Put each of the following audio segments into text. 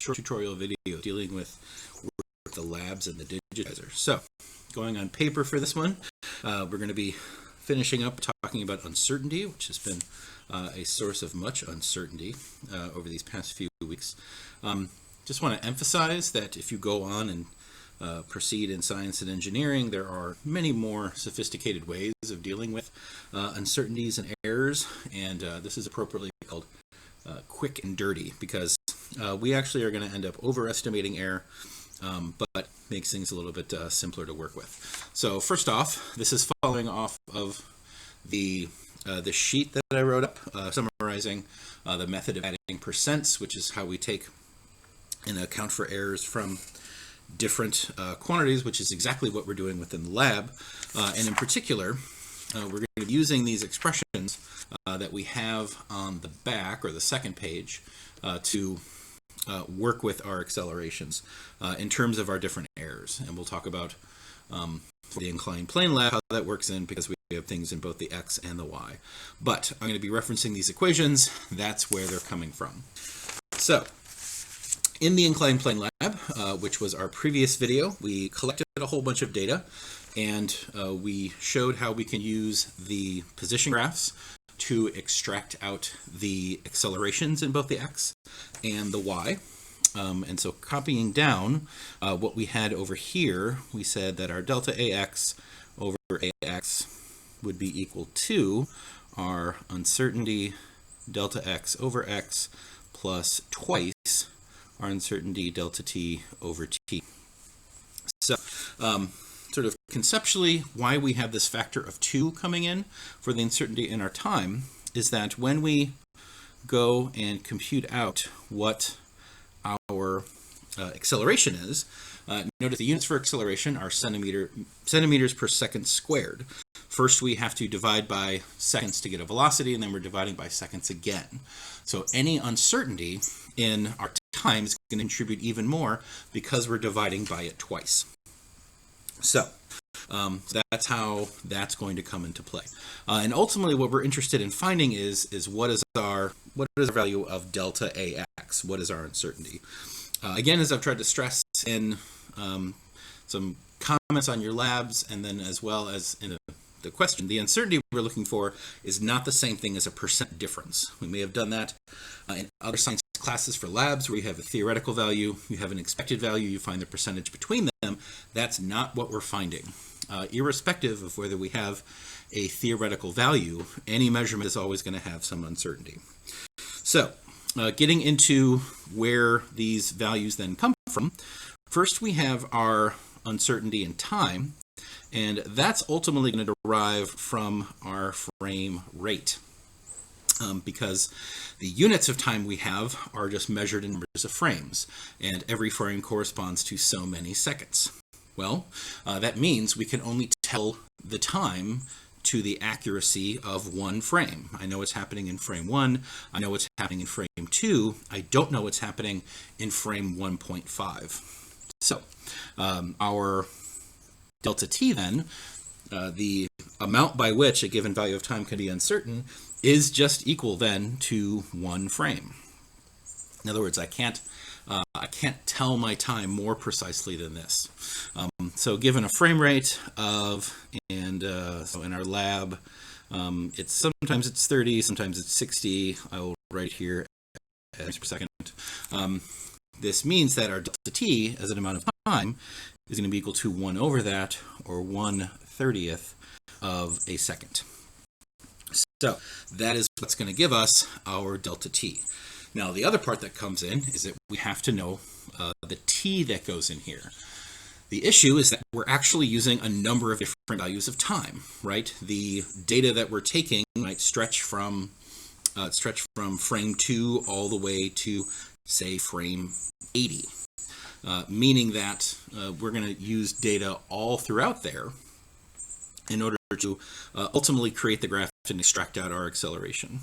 short tutorial video dealing with the labs and the digitizer. So, going on paper for this one, we're going to be finishing up talking about uncertainty, which has been a source of much uncertainty over these past few weeks. Just want to emphasize that if you go on and proceed in science and engineering, there are many more sophisticated ways of dealing with uncertainties and errors, and this is appropriately called quick and dirty, because we actually are going to end up overestimating error, but makes things a little bit simpler to work with. So first off, this is following off of the sheet that I wrote up summarizing the method of adding percents, which is how we take and account for errors from different quantities, which is exactly what we're doing within the lab. And in particular, we're going to be using these expressions that we have on the back or the second page to work with our accelerations in terms of our different errors. And we'll talk about for the inclined plane lab how that works in, because we have things in both the x and the y. But I'm going to be referencing these equations. That's where they're coming from. So in the inclined plane lab, which was our previous video, we collected a whole bunch of data, and we showed how we can use the position graphs to extract out the accelerations in both the x and the y. And so copying down what we had over here, we said that our delta AX over AX would be equal to our uncertainty delta X over X plus twice our uncertainty delta T over T. So sort of conceptually, why we have this factor of 2 coming in for the uncertainty in our time is that when we go and compute out what our acceleration is, notice the units for acceleration are centimeters per second squared. First, we have to divide by seconds to get a velocity, and then we're dividing by seconds again. So any uncertainty in our time is going to contribute even more because we're dividing by it twice. So that's how that's going to come into play. And ultimately, what we're interested in finding is what is our value of delta AX? What is our uncertainty? Again, as I've tried to stress in some comments on your labs, and then as well as in the question, the uncertainty we're looking for is not the same thing as a percent difference. We may have done that in other science classes for labs where you have a theoretical value, you have an expected value, you find the percentage between them. That's not what we're finding. Irrespective of whether we have a theoretical value, any measurement is always going to have some uncertainty. So, getting into where these values then come from, first we have our uncertainty in time, and that's ultimately going to derive from our frame rate. Because the units of time we have are just measured in numbers of frames, and every frame corresponds to so many seconds. Well, that means we can only tell the time to the accuracy of one frame. I know what's happening in frame 1, I know what's happening in frame 2, I don't know what's happening in frame 1.5. So, our delta t then, the amount by which a given value of time can be uncertain, is just equal then to one frame. In other words, I can't tell my time more precisely than this. So given a frame rate of, so in our lab, sometimes it's 30, sometimes it's 60. I will write here as per second. This means that our delta t as an amount of time is going to be equal to 1 over that, or 1/30th of a second. So that is what's going to give us our delta t. Now the other part that comes in is that we have to know the t that goes in here. The issue is that we're actually using a number of different values of time, right? The data that we're taking might stretch from frame 2 all the way to, say, frame 80, meaning that we're going to use data all throughout there in order to ultimately create the graph and extract out our acceleration.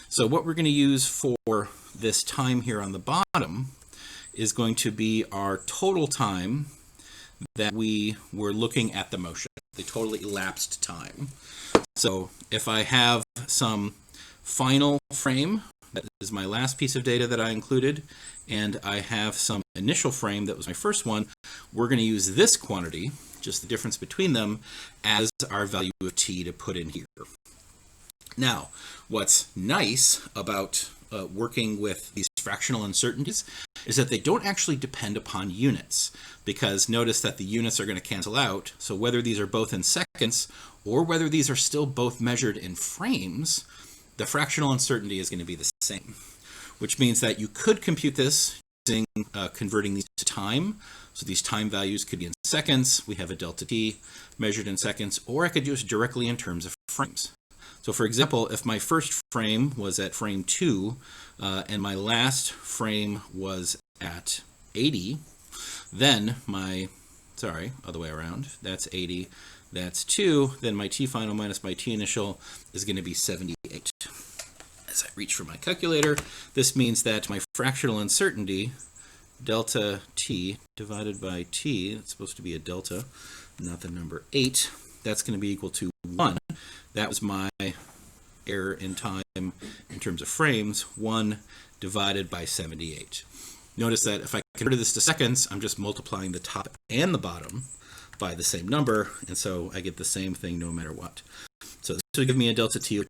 So what we're going to use for this time here on the bottom is going to be our total time that we were looking at the motion, the total elapsed time. So if I have some final frame that is my last piece of data that I included, and I have some initial frame that was my first one. We're going to use this quantity, just the difference between them, as our value of t to put in here. Now, what's nice about working with these fractional uncertainties is that they don't actually depend upon units, because notice that the units are going to cancel out. So whether these are both in seconds or whether these are still both measured in frames, the fractional uncertainty is going to be the same, which means that you could compute this using converting these to time. So these time values could be in seconds. We have a delta t measured in seconds, or I could use directly in terms of frames. So for example, if my first frame was at frame 2 and my last frame was at 80, then other way around, that's 80, that's 2, then my t final minus my t initial is going to be 78. As I reach for my calculator, this means that my fractional uncertainty, delta t divided by t, it's supposed to be a delta, not the number 8, that's going to be equal to 1. That was my error in time in terms of frames, 1 divided by 78. Notice that if I convert this to seconds, I'm just multiplying the top and the bottom by the same number, and so I get the same thing no matter what. So this will give me a delta t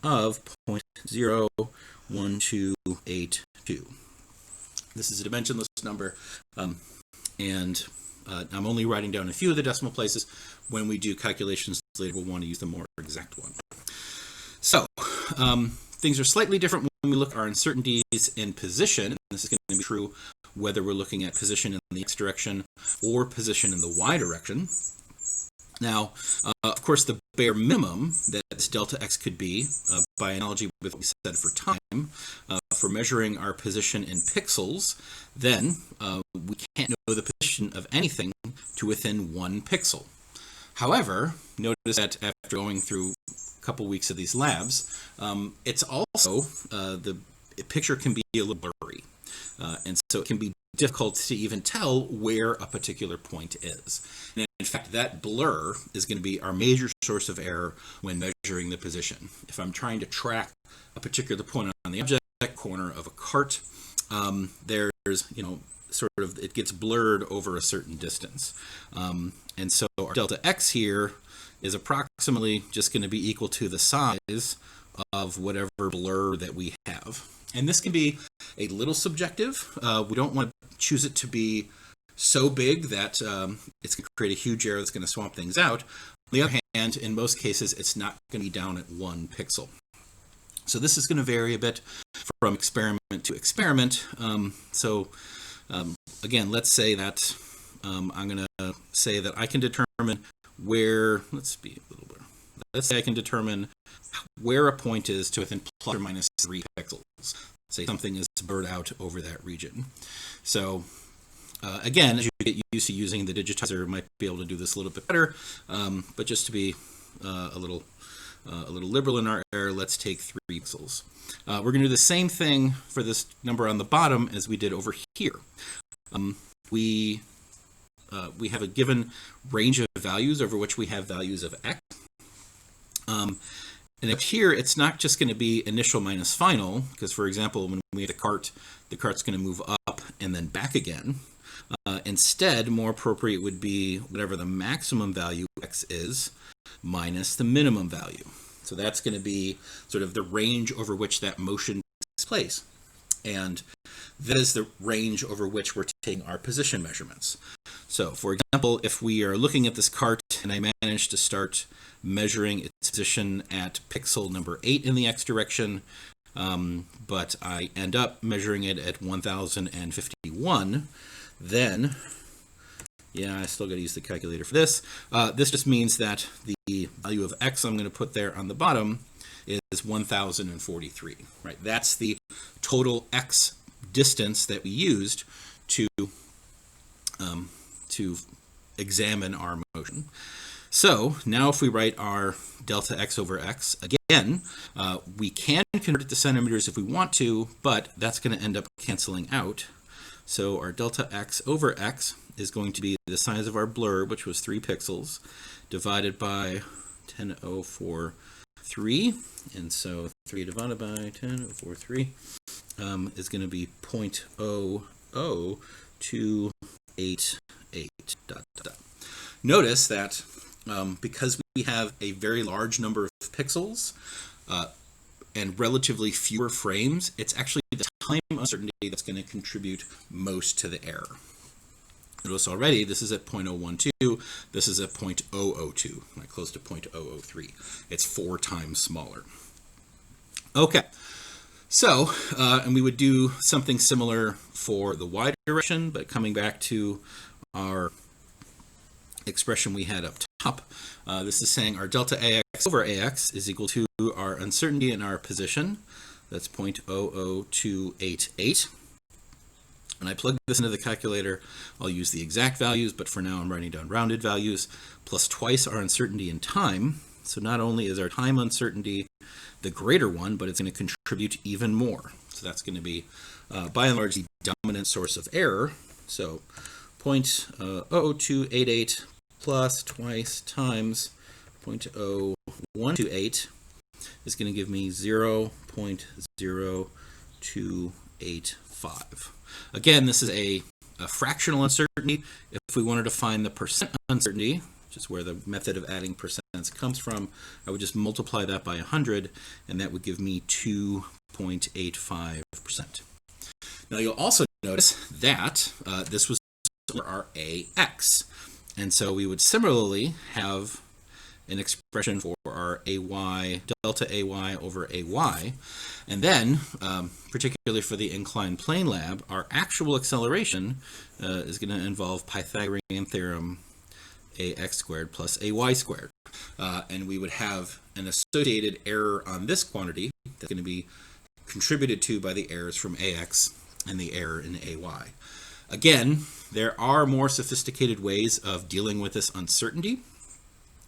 of 0.01282. This is a dimensionless number, and I'm only writing down a few of the decimal places. When we do calculations later, we'll want to use the more exact one. So things are slightly different when we look at our uncertainties in position. And this is going to be true whether we're looking at position in the x direction or position in the y direction. Now, of course, the bare minimum that this delta x could be, by analogy with what we said for time, for measuring our position in pixels, then we can't know the position of anything to within 1 pixel. However, notice that after going through a couple weeks of these labs, it's also, the picture can be a little blurry. And so it can be difficult to even tell where a particular point is. And in fact, that blur is going to be our major source of error when measuring the position. If I'm trying to track a particular point on the object corner of a cart, there's, sort of, it gets blurred over a certain distance. And so our delta x here is approximately just going to be equal to the size of whatever blur that we have. And this can be a little subjective. We don't want to choose it to be so big that it's going to create a huge error that's going to swamp things out. On the other hand, in most cases, it's not going to be down at 1 pixel. So this is going to vary a bit from experiment to experiment. Again, let's say that I'm going to say that I can determine where, let's say I can determine where a point is to within plus or minus 3 pixels. Say something is blurred out over that region. So again, as you get used to using the digitizer, might be able to do this a little bit better. But just to be a little liberal in our error, let's take 3 pixels. We're going to do the same thing for this number on the bottom as we did over here. We have a given range of values over which we have values of x. And up here, it's not just going to be initial minus final, because, for example, when we have the cart's going to move up and then back again. Instead, more appropriate would be whatever the maximum value x is minus the minimum value. So that's going to be sort of the range over which that motion takes place. And that is the range over which we're taking our position measurements. So, for example, if we are looking at this cart and I manage to start measuring its position at pixel number 8 in the x direction, but I end up measuring it at 1051, then, yeah, I still got to use the calculator for this. This just means that the value of x I'm going to put there on the bottom is 1043, right? That's the total x distance that we used to examine our motion. So now if we write our delta x over x, again, we can convert it to centimeters if we want to, but that's going to end up canceling out. So our delta x over x is going to be the size of our blur, which was 3 pixels, divided by 10,043. And so 3 divided by 10.043 is going to be 0.00288 dot, dot, dot. Notice that because we have a very large number of pixels and relatively fewer frames, it's actually the time uncertainty that's going to contribute most to the error. Notice already this is at 0.012, this is at 0.002, like close to 0.003. It's 4 times smaller. Okay, so, and we would do something similar for the y direction, but coming back to our expression we had up top, this is saying our delta AX over AX is equal to our uncertainty in our position. That's 0.00288. When I plug this into the calculator, I'll use the exact values, but for now I'm writing down rounded values, plus twice our uncertainty in time. So not only is our time uncertainty the greater one, but it's going to contribute even more. So that's going to be, by and large, the dominant source of error. So 0.00288 plus twice times 0.0128 is going to give me 0.0285. Again, this is a fractional uncertainty. If we wanted to find the percent uncertainty, which is where the method of adding percents comes from, I would just multiply that by 100, and that would give me 2.85%. Now you'll also notice that this was our AX, and so we would similarly have an expression for our AY, delta AY over AY, and then, particularly for the inclined plane lab, our actual acceleration is going to involve Pythagorean theorem AX squared plus AY squared, and we would have an associated error on this quantity that's going to be contributed to by the errors from AX and the error in AY. Again, there are more sophisticated ways of dealing with this uncertainty.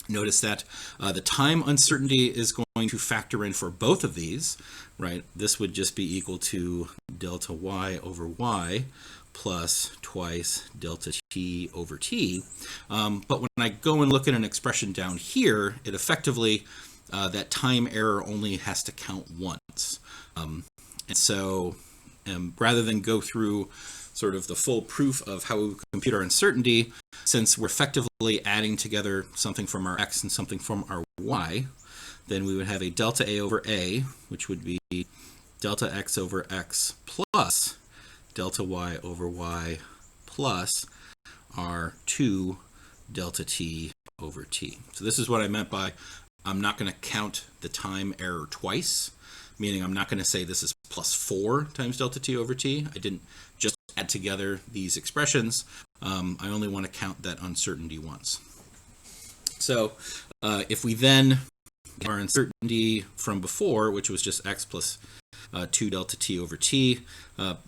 Notice that the time uncertainty is going to factor in for both of these, right? This would just be equal to delta y over y plus twice delta t over t. But when I go and look at an expression down here, it effectively, that time error only has to count once. And so rather than go through sort of the full proof of how we compute our uncertainty, since we're effectively adding together something from our x and something from our y, then we would have a delta a over a, which would be delta x over x plus delta y over y plus our 2 delta t over t. So this is what I meant by I'm not going to count the time error twice, meaning I'm not going to say this is plus 4 times delta t over t. I didn't just add together these expressions. I only want to count that uncertainty once. So if we then our uncertainty from before, which was just x plus 2 delta t over t,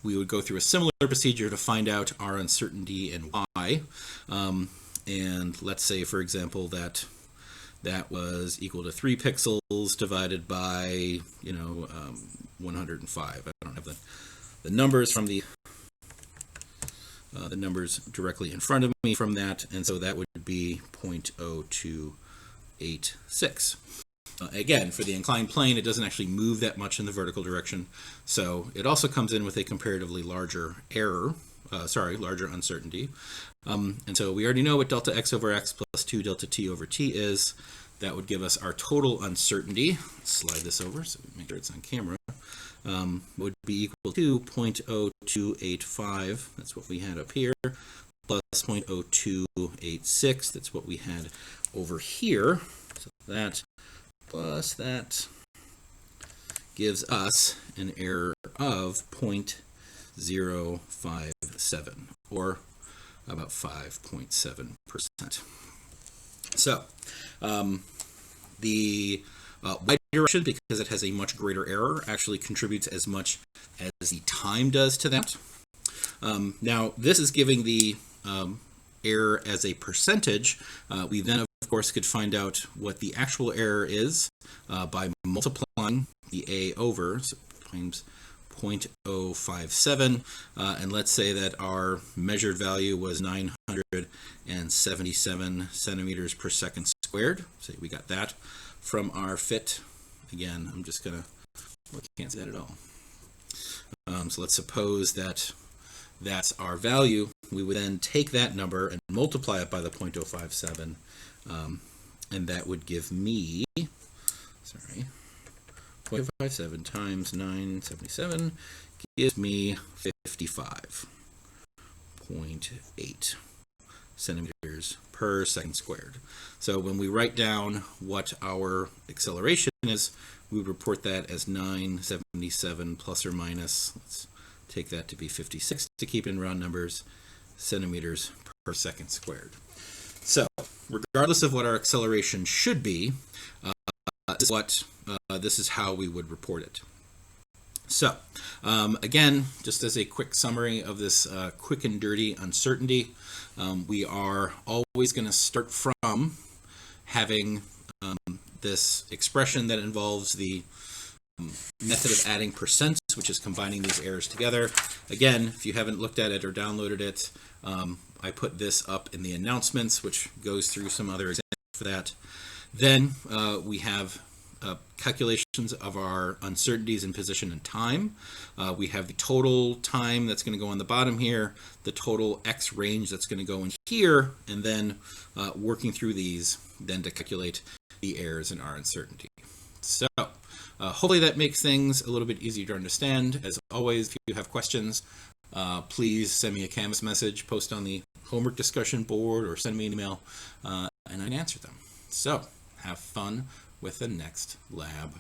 we would go through a similar procedure to find out our uncertainty in y. And let's say, for example, that was equal to 3 pixels divided by, 105. I don't have the numbers from the numbers directly in front of me from that, and so that would be 0.0286. Again, for the inclined plane, it doesn't actually move that much in the vertical direction, so it also comes in with a comparatively larger error, larger uncertainty. And so we already know what delta x over x plus 2 delta t over t is. That would give us our total uncertainty. Let's slide this over so we make sure it's on camera. Would be equal to 0.0285, that's what we had up here, plus 0.0286, that's what we had over here. So that plus that gives us an error of 0.057, or about 5.7%. So the y direction, because it has a much greater error, actually contributes as much as the time does to that. Now, this is giving the error as a percentage. We then, of course, could find out what the actual error is by multiplying the a over, so times 0.057, and let's say that our measured value was 977 centimeters per second squared. So we got that from our fit. Again, I'm just going to Well, we can't see that at all. So let's suppose that that's our value. We would then take that number and multiply it by the 0.057, and that would give me, 0.057 times 977 gives me 55.8 centimeters per second squared. So when we write down what our acceleration is, we would report that as 977 plus or minus, let's take that to be 56 to keep in round numbers, centimeters per second squared. So regardless of what our acceleration should be, this is how we would report it. So again, just as a quick summary of this quick and dirty uncertainty, we are always going to start from having this expression that involves the method of adding percents, which is combining these errors together. Again, if you haven't looked at it or downloaded it, I put this up in the announcements, which goes through some other examples for that. Then we have calculations of our uncertainties in position and time. We have the total time that's going to go on the bottom here, the total x range that's going to go in here, and then working through these then to calculate the errors in our uncertainty. So hopefully that makes things a little bit easier to understand. As always, if you have questions, please send me a Canvas message, post on the homework discussion board, or send me an email, and I can answer them. So have fun with the next lab.